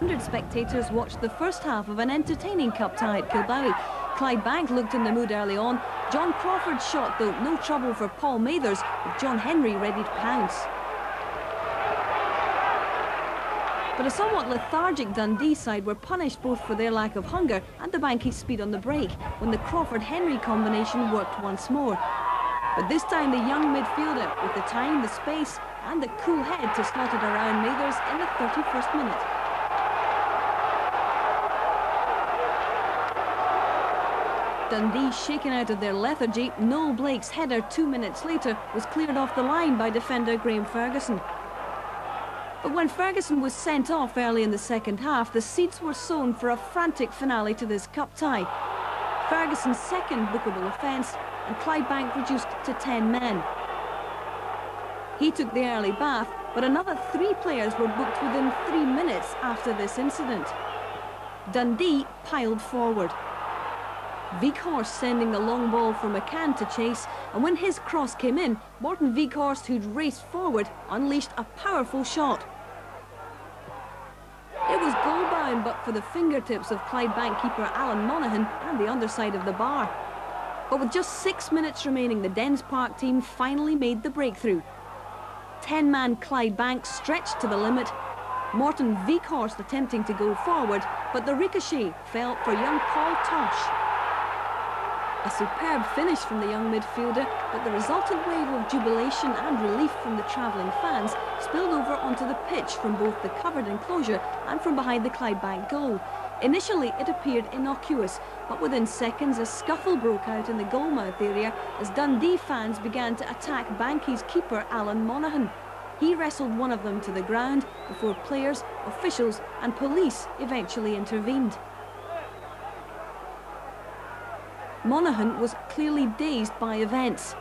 100 spectators watched the first half of an entertaining cup tie at Kilbowie. Clydebank looked in the mood early on. John Crawford's shot, though, no trouble for Paul Mathers, with John Henry ready to pounce. But a somewhat lethargic Dundee side were punished both for their lack of hunger and the Bankies' speed on the break when the Crawford-Henry combination worked once more. But this time the young midfielder, with the time, the space and the cool head to slot it around Mathers in the 31st minute. Dundee shaken out of their lethargy. Noel Blake's header 2 minutes later was cleared off the line by defender Graham Ferguson. But when Ferguson was sent off early in the second half, the seeds were sown for a frantic finale to this cup tie. Ferguson's second bookable offence, and Clydebank reduced to 10 men. He took the early bath, but another 3 players were booked within 3 minutes after this incident. Dundee piled forward. Weghorst sending the long ball for McCann to chase, and when his cross came in, Morten Weghorst, who'd raced forward, unleashed a powerful shot. It was goal-bound, but for the fingertips of Clydebank keeper Alan Monaghan and the underside of the bar. But with just 6 minutes remaining, the Dens Park team finally made the breakthrough. 10-man Clydebank stretched to the limit. Morten Weghorst attempting to go forward, but the ricochet fell for young Paul Tosh. A superb finish from the young midfielder, but the resultant wave of jubilation and relief from the travelling fans spilled over onto the pitch from both the covered enclosure and from behind the Clydebank goal. Initially it appeared innocuous, but within seconds a scuffle broke out in the goalmouth area as Dundee fans began to attack Bankies' keeper Alan Monaghan. He wrestled one of them to the ground before players, officials and police eventually intervened. Monaghan was clearly dazed by events.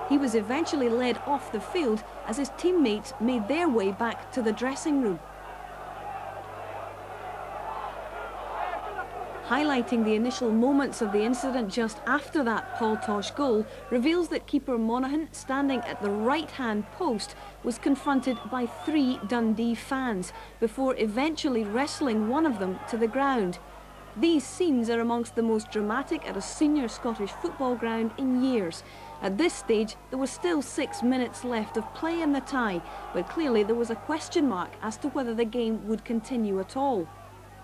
He was eventually led off the field as his teammates made their way back to the dressing room. Highlighting the initial moments of the incident just after that Paul Tosh goal reveals that keeper Monaghan, standing at the right-hand post, was confronted by 3 Dundee fans before eventually wrestling one of them to the ground. These scenes are amongst the most dramatic at a senior Scottish football ground in years. At this stage, there was still 6 minutes left of play in the tie, but clearly there was a question mark as to whether the game would continue at all.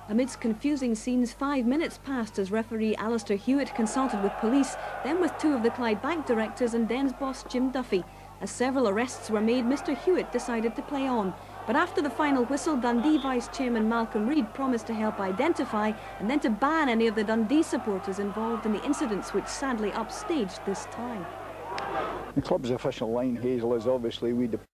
Amidst confusing scenes, 5 minutes passed as referee Alistair Hewitt consulted with police, then with 2 of the Clydebank directors and Dens boss Jim Duffy. As several arrests were made, Mr Hewitt decided to play on. But after the final whistle, Dundee Vice-Chairman Malcolm Reid promised to help identify and then to ban any of the Dundee supporters involved in the incidents which sadly upstaged this tie. The club's official line, Hazel, is obviously we